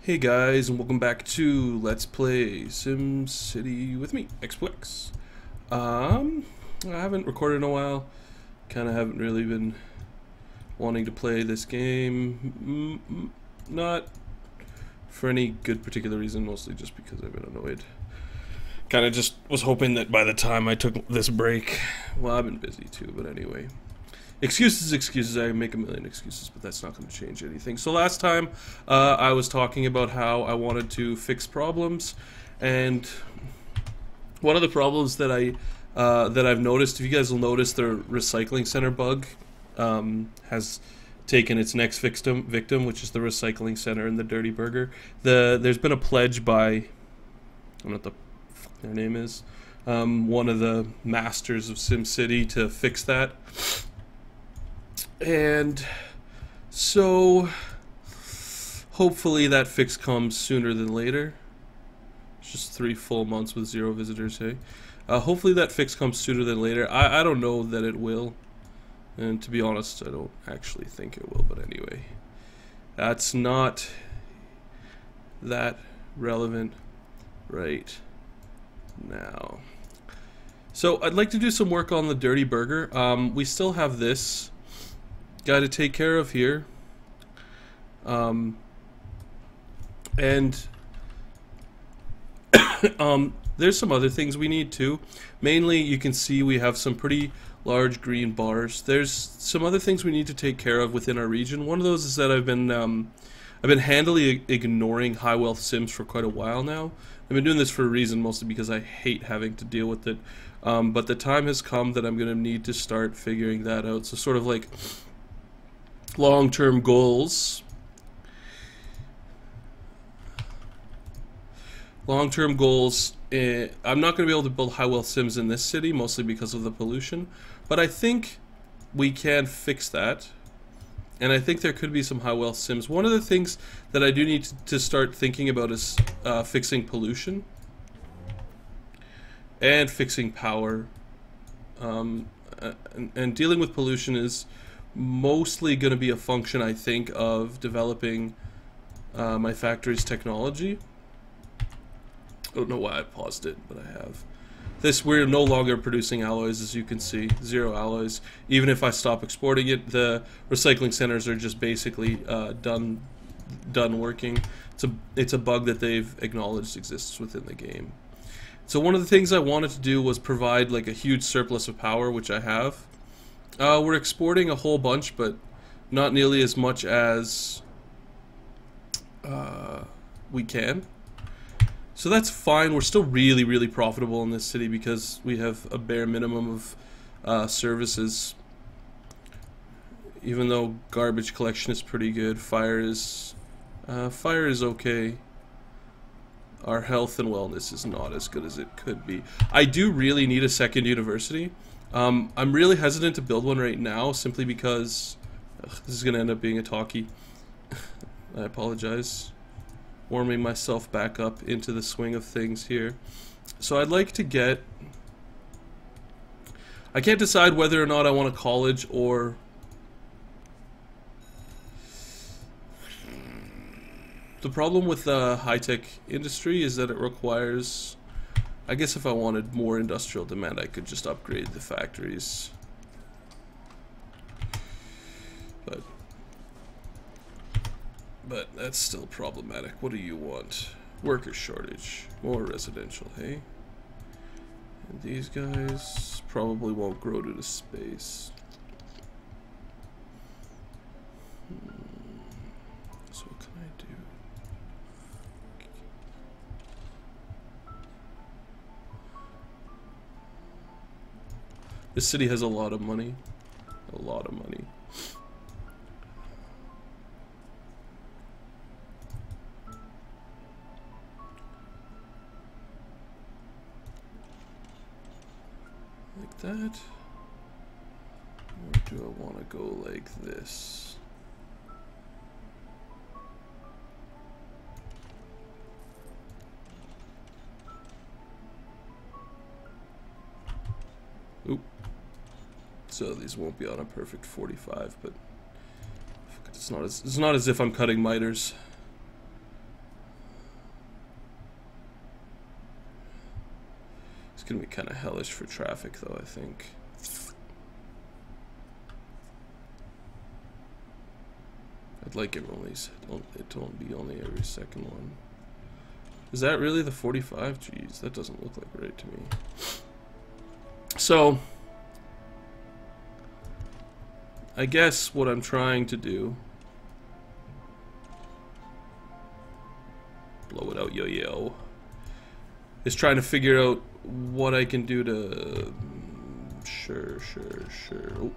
Hey guys, and welcome back to Let's Play SimCity with me, XPX. I haven't recorded in a while. Kind of haven't really been wanting to play this game. Not for any good particular reason, mostly just because I've been annoyed. Kind of just was hoping that by the time I took this break, well, I've been busy too, but anyway. Excuses, I make a million excuses, but that's not going to change anything. So last time, I was talking about how I wanted to fix problems, and one of the problems that I've noticed, if you guys will notice, the recycling center bug has taken its next victim, which is the recycling center and the Dirty Burger. There's been a pledge by, I don't know what the fuck their name is, one of the masters of SimCity to fix that. And so hopefully that fix comes sooner than later. It's just 3 full months with 0 visitors, hey? Hopefully that fix comes sooner than later. I don't know that it will. And to be honest, I don't actually think it will, but anyway. That's not that relevant right now. So I'd like to do some work on the Dirty Burger. We still have this guy to take care of here, and there's some other things we need too. Mainly, you can see we have some pretty large green bars. There's some other things we need to take care of within our region. One of those is that I've been handily ignoring high wealth sims for quite a while now. I've been doing this for a reason, mostly because I hate having to deal with it. But the time has come that I'm going to need to start figuring that out. So sort of like long-term goals. I'm not going to be able to build high wealth sims in this city, mostly because of the pollution, but I think we can fix that, and I think there could be some high wealth sims. One of the things that I do need to start thinking about is fixing pollution and fixing power, and dealing with pollution is mostly going to be a function, I think, of developing my factory's technology. I don't know why I paused it, but I have. We're no longer producing alloys, as you can see. 0 alloys. Even if I stop exporting it, the recycling centers are just basically done working. It's a bug that they've acknowledged exists within the game. So one of the things I wanted to do was provide like a huge surplus of power, which I have. We're exporting a whole bunch, but not nearly as much as we can. So that's fine. We're still really, really profitable in this city because we have a bare minimum of services. Even though garbage collection is pretty good, fire is okay. Our health and wellness is not as good as it could be. I do really need a second university. I'm really hesitant to build one right now, simply because this is going to end up being a talkie. I apologize. Warming myself back up into the swing of things here. So I'd like to get... I can't decide whether or not I want a college or... The problem with the high-tech industry is that it requires... I guess if I wanted more industrial demand, I could just upgrade the factories. But that's still problematic. What do you want? Worker shortage. More residential, hey? And these guys probably won't grow to the space. So what can I do? This city has a lot of money. A lot of money. Like that. Or do I want to go like this? Oop. So these won't be on a perfect 45, but it's not as if I'm cutting miters. gonna be kind of hellish for traffic, though, I think. I'd like it to be only every second one. Is that really the 45? Jeez, that doesn't look like right to me. So, I guess what I'm trying to do, blow it out, yo-yo, is trying to figure out what I can do to, sure. Oh,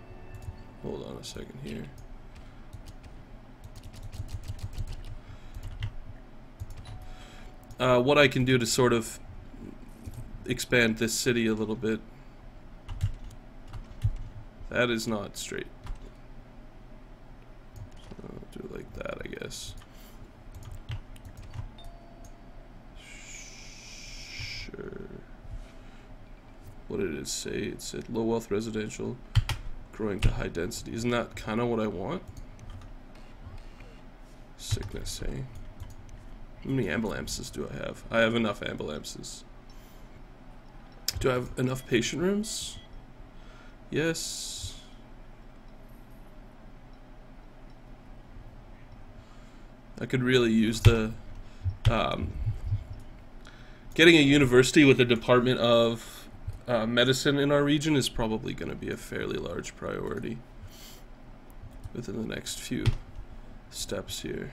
hold on a second here. What I can do to sort of expand this city a little bit. That is not straight. So I'll do it like that, I guess. Sure. What did it say? It said low wealth residential growing to high density. Isn't that kind of what I want? Sickness, eh? How many ambulances do I have? I have enough ambulances. Do I have enough patient rooms? Yes. I could really use the getting a university with a department of medicine in our region is probably going to be a fairly large priority within the next few steps here.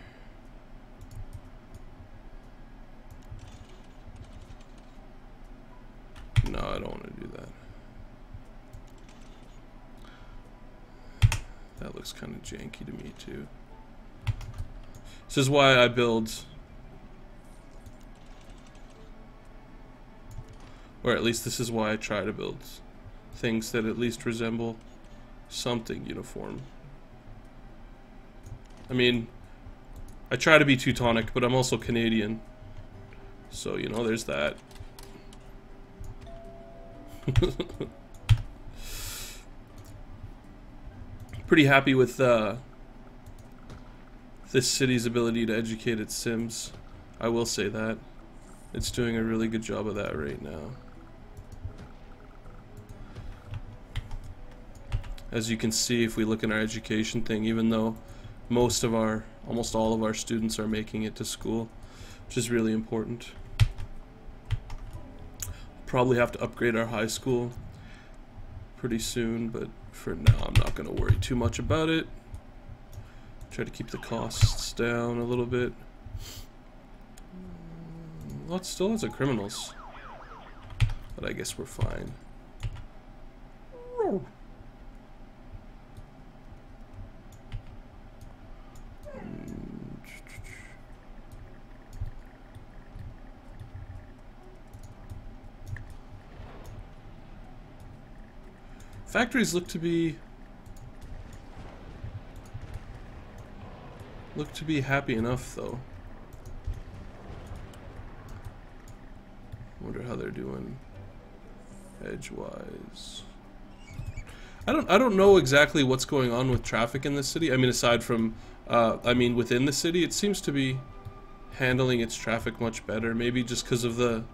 No, I don't want to do that. That looks kind of janky to me too. This is why I build, or at least this is why I try to build things that at least resemble something uniform. I mean, I try to be Teutonic, but I'm also Canadian. So, you know, there's that. Pretty happy with this city's ability to educate its Sims. I will say that. It's doing a really good job of that right now. As you can see, if we look in our education thing, even though almost all of our students are making it to school, which is really important. Probably have to upgrade our high school pretty soon, but for now I'm not going to worry too much about it. Try to keep the costs down a little bit. Lots still lots of criminals, but I guess we're fine. Factories look to be happy enough, though. Wonder how they're doing edgewise. I don't know exactly what's going on with traffic in this city. I mean, aside from within the city, it seems to be handling its traffic much better. Maybe just because of the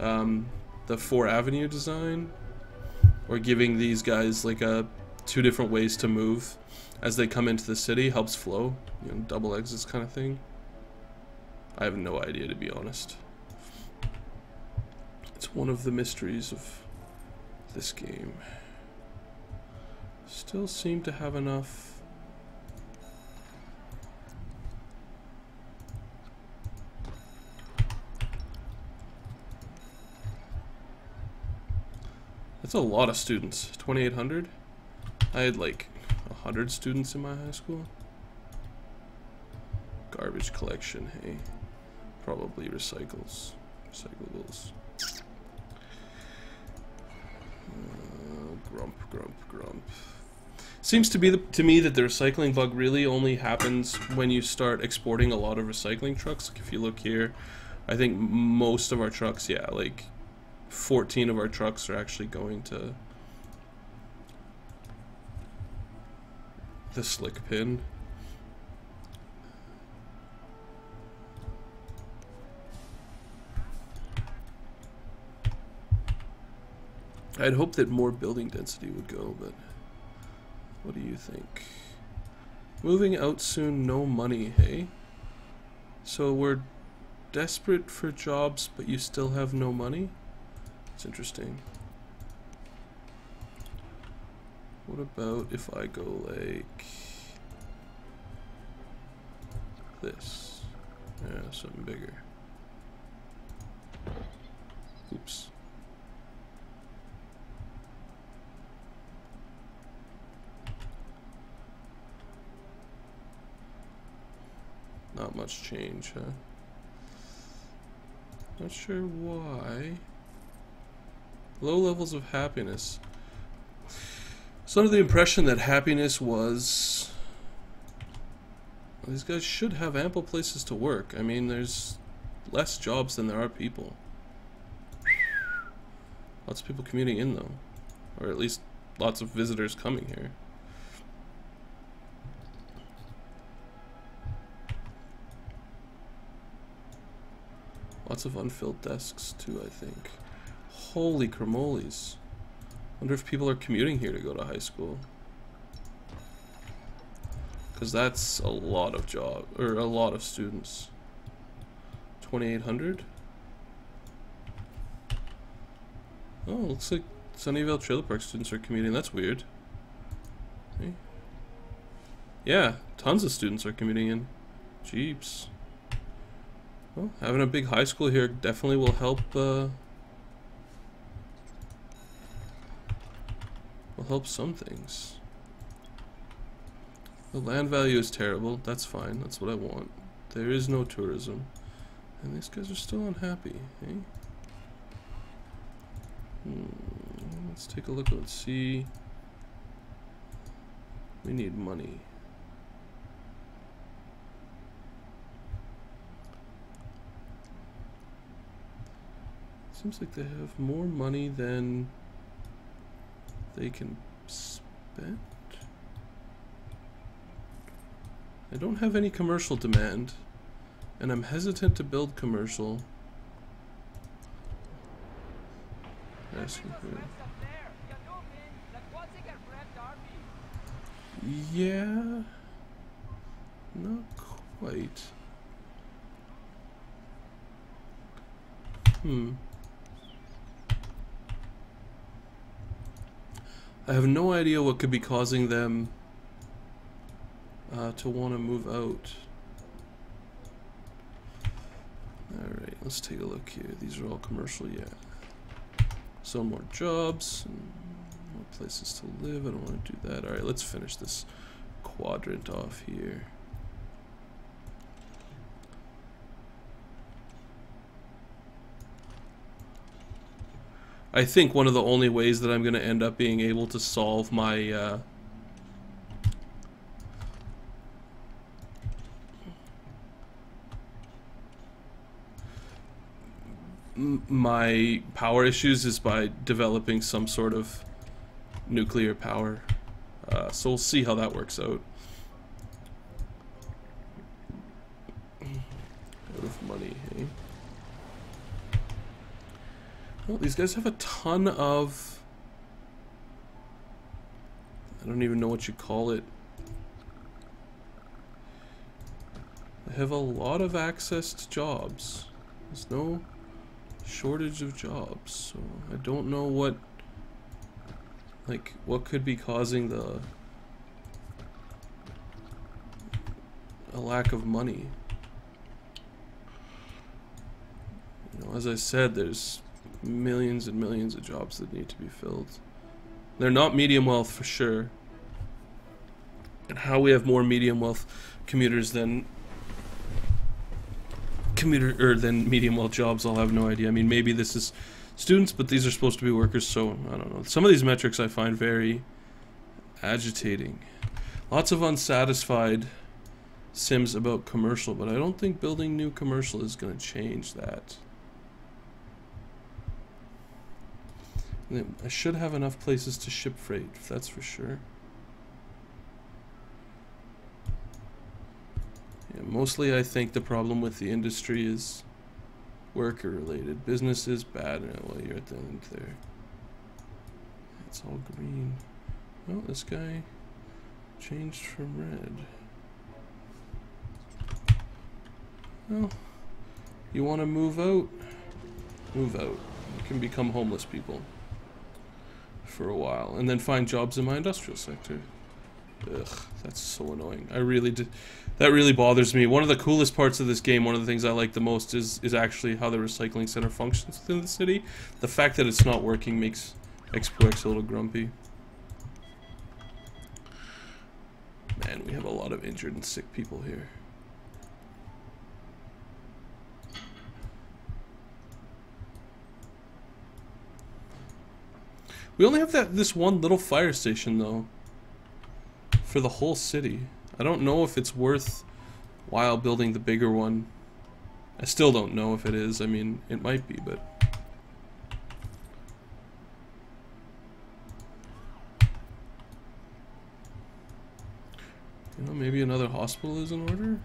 4-avenue design. Or giving these guys like two different ways to move as they come into the city helps flow, you know, double exits kind of thing. I have no idea, to be honest. It's one of the mysteries of this game. Still seem to have enough. That's a lot of students. 2,800? I had like 100 students in my high school. Garbage collection, hey. Probably recyclables. Grump. Seems to be to me that the recycling bug really only happens when you start exporting a lot of recycling trucks. Like if you look here, I think most of our trucks, yeah, like 14 of our trucks are actually going to the slick pin. I'd hope that more building density would go, but what do you think? Moving out soon, no money, hey? So we're desperate for jobs, but you still have no money? It's interesting. What about if I go like this? Yeah, something bigger. Oops. Not much change, huh? Not sure why. Low levels of happiness. So under the impression that happiness was... Well, these guys should have ample places to work. I mean, there's less jobs than there are people. Lots of people commuting in, though. Or at least lots of visitors coming here. Lots of unfilled desks, too, I think. Holy cramoles. Wonder if people are commuting here to go to high school. Because that's a lot of a lot of students. 2,800? Oh, looks like Sunnyvale Trailer Park students are commuting. That's weird. Okay. Yeah, tons of students are commuting in. Jeeps. Well, having a big high school here definitely will help. Will help some things. The land value is terrible. That's fine. That's what I want. There is no tourism, and these guys are still unhappy. Eh? Let's take a look and see. We need money. Seems like they have more money than they can spend. I don't have any commercial demand, and I'm hesitant to build commercial. Yeah, not quite. I have no idea what could be causing them to want to move out. Alright, let's take a look here. These are all commercial, yeah. So more jobs, and more places to live. I don't want to do that. Alright, let's finish this quadrant off here. I think one of the only ways that I'm going to end up being able to solve my my power issues is by developing some sort of nuclear power. So we'll see how that works out. Out of money, hey? Well, these guys have a ton of... I don't even know what you call it. They have a lot of access to jobs. There's no shortage of jobs, so I don't know what could be causing a lack of money. You know, as I said, there's millions and millions of jobs that need to be filled. They're not medium wealth for sure. And how we have more medium wealth commuters than medium wealth jobs, I'll have no idea. I mean, maybe this is students, but these are supposed to be workers, so I don't know. Some of these metrics I find very agitating. Lots of unsatisfied Sims about commercial, but I don't think building new commercial is going to change that. I should have enough places to ship freight, that's for sure. Yeah, mostly I think the problem with the industry is worker related. Business is bad. Well, you're at the end there. It's all green. Oh, this guy changed from red. Well, you want to move out? Move out. You can become homeless people for a while, and then find jobs in my industrial sector. Ugh, that's so annoying. I really did. That really bothers me. One of the coolest parts of this game, one of the things I like the most, is actually how the recycling center functions within the city. The fact that it's not working makes X2X a little grumpy. Man, we have a lot of injured and sick people here. We only have this one little fire station though for the whole city. I don't know if it's worthwhile building the bigger one. I still don't know if it is. I mean, it might be, but you know, maybe another hospital is in order.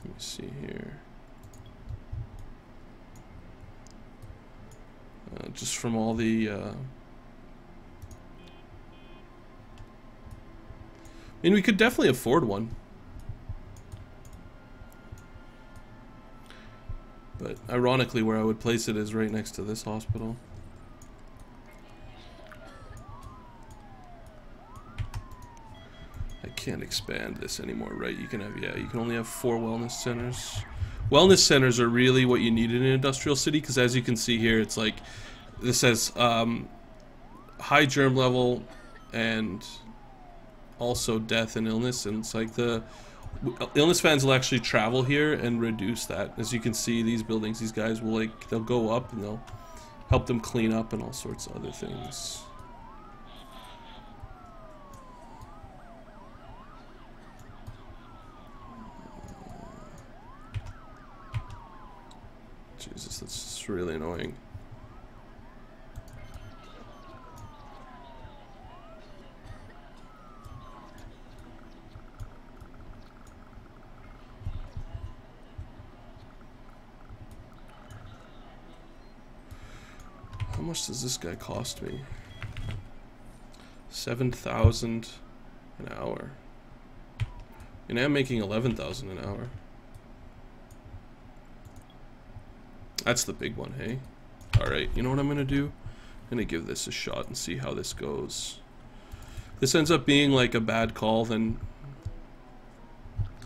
Let me see here. Just from all the I mean, we could definitely afford one. But ironically, where I would place it is right next to this hospital. I can't expand this anymore, right? You can have, yeah, you can only have 4 wellness centers. Wellness centers are really what you need in an industrial city, because as you can see here, it's like, this says high germ level and also death and illness, and it's like the illness fans will actually travel here and reduce that. As you can see, these buildings, these guys will, like, they'll go up and they'll help them clean up and all sorts of other things. Jesus, that's just really annoying. How much does this guy cost me? 7,000 an hour. And I'm making 11,000 an hour. That's the big one, hey? Alright, you know what I'm gonna do? I'm gonna give this a shot and see how this goes. If this ends up being like a bad call, then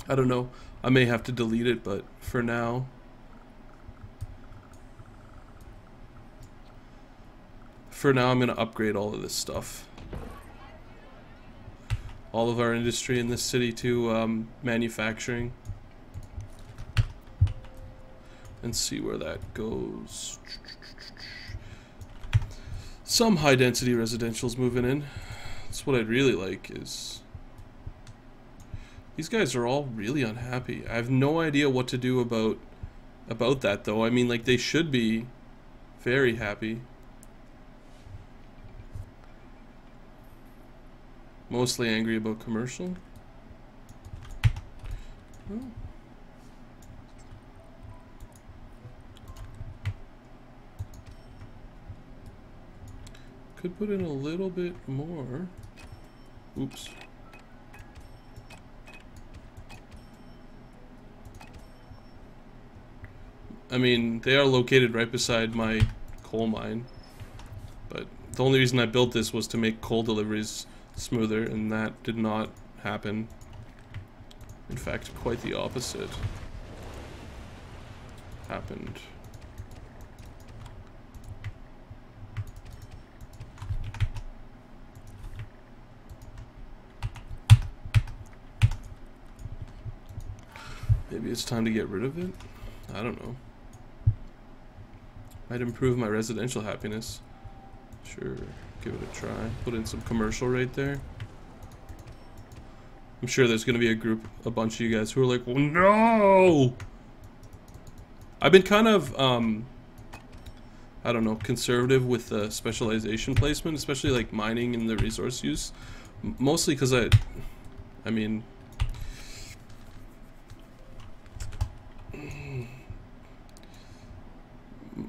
I don't know. I may have to delete it, but for now, I'm gonna upgrade all of this stuff. All of our industry in this city to manufacturing. And see where that goes. Some high density residential's moving in. That's what I'd really like is... These guys are all really unhappy. I have no idea what to do about that though. I mean, like, they should be very happy. Mostly angry about commercial. Oh. Could put in a little bit more. Oops. I mean, they are located right beside my coal mine. But the only reason I built this was to make coal deliveries smoother, and that did not happen. In fact, quite the opposite happened. Maybe it's time to get rid of it? I don't know. Might improve my residential happiness. Sure, give it a try. Put in some commercial right there. I'm sure there's gonna be a bunch of you guys who are like, well, no! I've been kind of, I don't know, conservative with the specialization placement, especially like mining and the resource use. Mostly because I mean,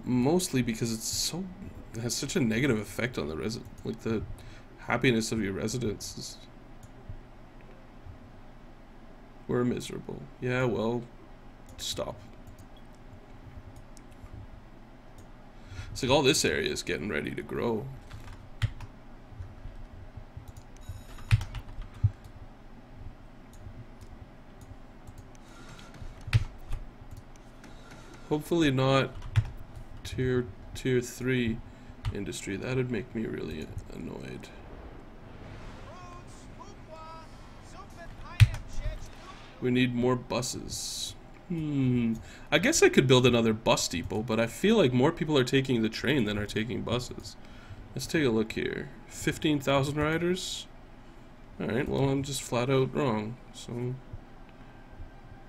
mostly because it's so it has such a negative effect on the like the happiness of your residents. We're miserable. Yeah, well, stop. It's like all this area is getting ready to grow. Hopefully not tier 3 industry. That would make me really annoyed. We need more buses. I guess I could build another bus depot, but I feel like more people are taking the train than are taking buses. Let's take a look here. 15,000 riders? Alright, well, I'm just flat out wrong.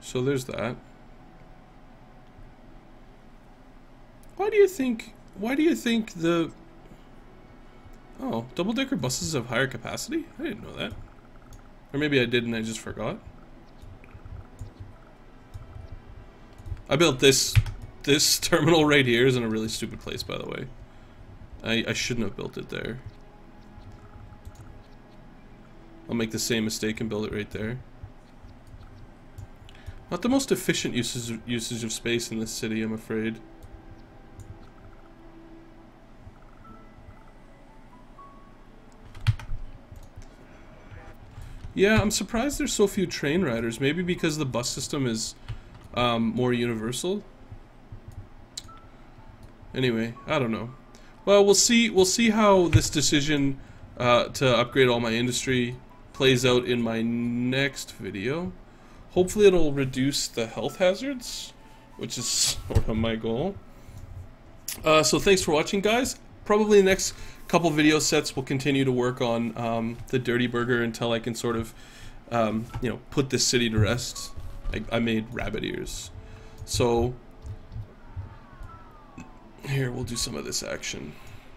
So there's that. Why do you think the... Oh, double-decker buses have higher capacity? I didn't know that. Or maybe I did and I just forgot. I built this terminal right here is in a really stupid place, by the way. I shouldn't have built it there. I'll make the same mistake and build it right there. Not the most efficient usage of space in this city, I'm afraid. Yeah, I'm surprised there's so few train riders. Maybe because the bus system is more universal. Anyway, I don't know. Well, we'll see how this decision to upgrade all my industry plays out in my next video. Hopefully it'll reduce the health hazards, which is sort of my goal. So thanks for watching, guys. Probably the next couple video sets will continue to work on the Dirty Burger until I can sort of you know, put this city to rest. I made rabbit ears. So here, we'll do some of this action.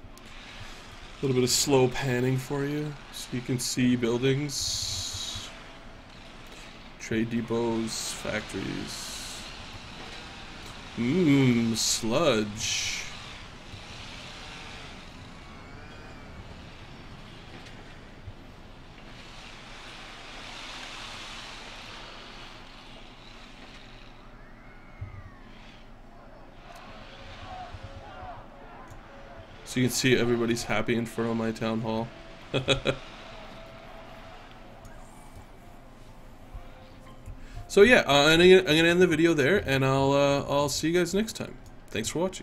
A little bit of slow panning for you so you can see buildings, trade depots, factories. Sludge. So you can see everybody's happy in front of my town hall. So yeah, I'm gonna end the video there, and I'll see you guys next time. Thanks for watching.